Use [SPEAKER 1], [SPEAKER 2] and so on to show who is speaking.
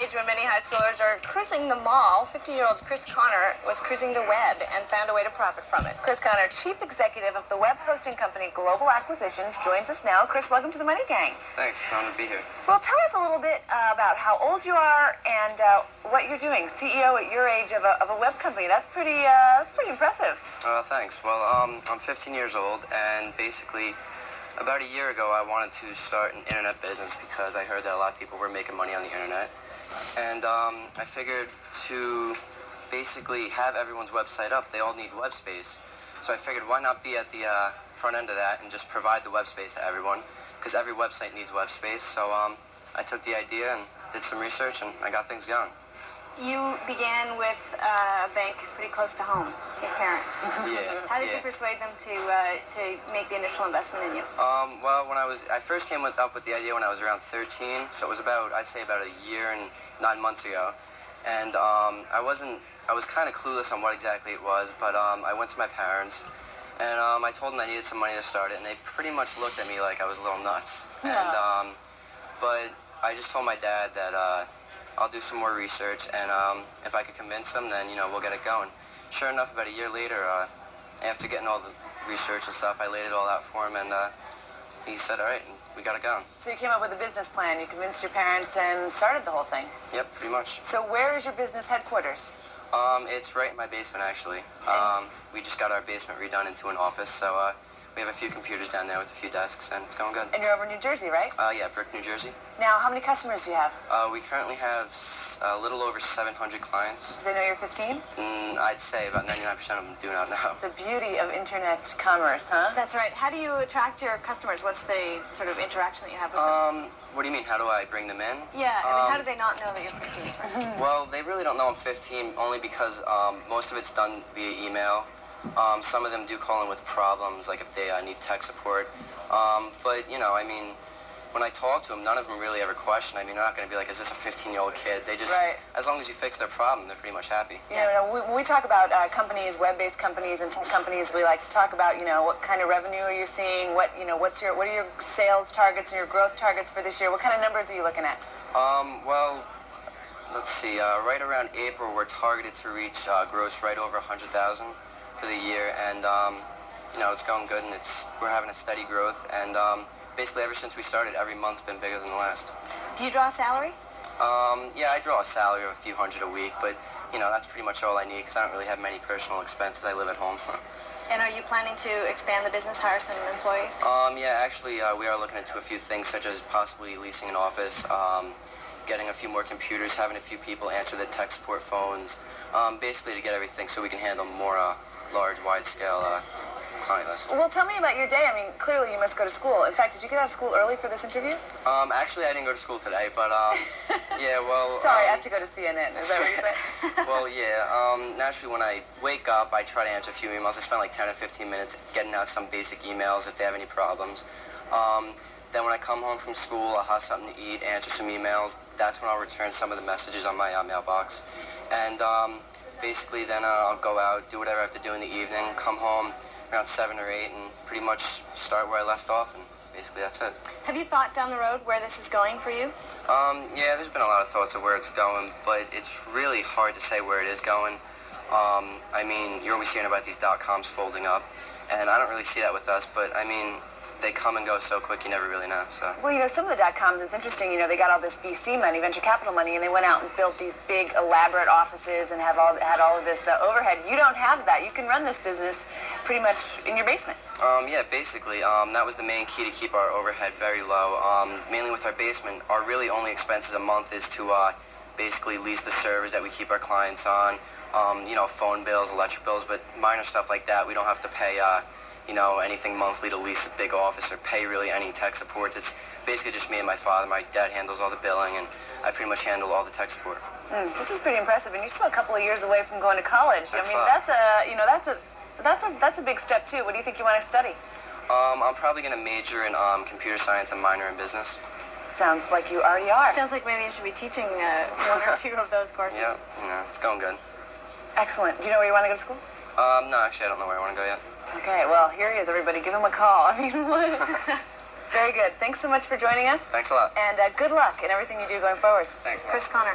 [SPEAKER 1] age when many high schoolers are cruising the mall, 50-year-old Chris Connor was cruising the web and found a way to profit from it. Chris Connor, chief executive of the web hosting company Global Acquisitions, joins us now. Chris, welcome to the Money Gang.
[SPEAKER 2] Thanks. Fun to be here.
[SPEAKER 1] Well, tell us a little bit about how old you are and what you're doing. CEO at your age of a web company. That's pretty impressive.
[SPEAKER 2] Thanks. Well, I'm 15 years old, and basically, about a year ago, I wanted to start an internet business because I heard that a lot of people were making money on the internet. And I figured to basically have everyone's website up, they all need web space. So I figured why not be at the front end of that and just provide the web space to everyone, because every website needs web space. So I took the idea and did some research, and I got things going.
[SPEAKER 1] You began with a bank pretty close to home, your parents.
[SPEAKER 2] Yeah.
[SPEAKER 1] How did you persuade them to make the initial investment in you?
[SPEAKER 2] Well, I first came up with the idea when I was around 13, so it was I'd say about a year and 9 months ago. And I was kind of clueless on what exactly it was, but I went to my parents, and I told them I needed some money to start it, and they pretty much looked at me like I was a little nuts.
[SPEAKER 1] Yeah.
[SPEAKER 2] And but I just told my dad that I'll do some more research, and if I could convince him, then, we'll get it going. Sure enough, about a year later, after getting all the research and stuff, I laid it all out for him, and he said, all right, and we got it going.
[SPEAKER 1] So you came up with a business plan, you convinced your parents, and started the whole thing.
[SPEAKER 2] Yep, pretty much.
[SPEAKER 1] So where is your business headquarters?
[SPEAKER 2] It's right in my basement, actually. We just got our basement redone into an office, so we have a few computers down there with a few desks, and it's going good.
[SPEAKER 1] And you're over in New Jersey, right?
[SPEAKER 2] Yeah, Brick, New Jersey.
[SPEAKER 1] Now, how many customers do you have?
[SPEAKER 2] We currently have a little over 700 clients.
[SPEAKER 1] Do they know you're 15?
[SPEAKER 2] I'd say about 99% of them do not know.
[SPEAKER 1] The beauty of internet commerce, huh? That's right. How do you attract your customers? What's the sort of interaction that you have with them?
[SPEAKER 2] What do you mean? How do I bring them in?
[SPEAKER 1] Yeah, I mean, how do they not know that you're 15?
[SPEAKER 2] Well, they really don't know I'm 15, only because most of it's done via email. Some of them do call in with problems, like if they need tech support. But, I mean, when I talk to them, none of them really ever question. I mean, they're not going to be like, is this a 15-year-old kid? They just,
[SPEAKER 1] right.
[SPEAKER 2] As long as you fix their problem, they're pretty much happy.
[SPEAKER 1] When we talk about companies, web-based companies and tech companies, we like to talk about, what kind of revenue are you seeing? What are your sales targets and your growth targets for this year? What kind of numbers are you looking at?
[SPEAKER 2] Well, let's see. Right around April, we're targeted to reach gross right over 100,000 for the year, and it's going good, and we're having a steady growth, and basically ever since we started, every month's been bigger than the last.
[SPEAKER 1] Do you draw a salary?
[SPEAKER 2] Yeah, I draw a salary of a few hundred a week, but that's pretty much all I need, because I don't really have many personal expenses. I live at home.
[SPEAKER 1] And are you planning to expand the business, hire some employees?
[SPEAKER 2] Yeah, actually, we are looking into a few things, such as possibly leasing an office, getting a few more computers, having a few people answer the tech support phones, basically to get everything so we can handle more large, wide-scale client list.
[SPEAKER 1] Well, tell me about your day. I mean, clearly you must go to school. In fact, did you get out of school early for this interview?
[SPEAKER 2] Actually, I didn't go to school today, but, yeah, well...
[SPEAKER 1] Sorry, I have to go to CNN. Is that what you're saying?
[SPEAKER 2] Well, yeah, naturally, when I wake up, I try to answer a few emails. I spend like 10 or 15 minutes getting out some basic emails if they have any problems. Then when I come home from school, I'll have something to eat, answer some emails. That's when I'll return some of the messages on my mailbox. And, basically, then I'll go out, do whatever I have to do in the evening, come home around 7 or 8, and pretty much start where I left off, and basically that's it.
[SPEAKER 1] Have you thought down the road where this is going for you?
[SPEAKER 2] Yeah, there's been a lot of thoughts of where it's going, but it's really hard to say where it is going. I mean, you're always hearing about these .coms folding up, and I don't really see that with us, but I mean, they come and go so quick you never really know, so.
[SPEAKER 1] Well, some of the .coms, it's interesting, they got all this VC money, venture capital money, and they went out and built these big, elaborate offices and had all of this overhead. You don't have that. You can run this business pretty much in your basement.
[SPEAKER 2] Yeah, basically, that was the main key to keep our overhead very low. Mainly with our basement, our really only expenses a month is to basically lease the servers that we keep our clients on, phone bills, electric bills, but minor stuff like that. We don't have to pay anything monthly to lease a big office or pay really any tech support. It's basically just me and my father. My dad handles all the billing, and I pretty much handle all the tech support.
[SPEAKER 1] This is pretty impressive, and you're still a couple of years away from going to college.
[SPEAKER 2] That's
[SPEAKER 1] that's a big step too. What do you think you want to study?
[SPEAKER 2] I'm probably going to major in computer science and minor in business.
[SPEAKER 1] Sounds like you already are. Sounds like maybe you should be teaching one or two of those courses.
[SPEAKER 2] Yeah, it's going good.
[SPEAKER 1] Excellent. Do you know where you want to go to school?
[SPEAKER 2] No, actually, I don't know where I want to go yet.
[SPEAKER 1] Okay, well, here he is, everybody. Give him a call. I mean, Very good. Thanks so much for joining us.
[SPEAKER 2] Thanks a lot.
[SPEAKER 1] And good luck in everything you do going forward.
[SPEAKER 2] Thanks a lot.
[SPEAKER 1] Chris Conner.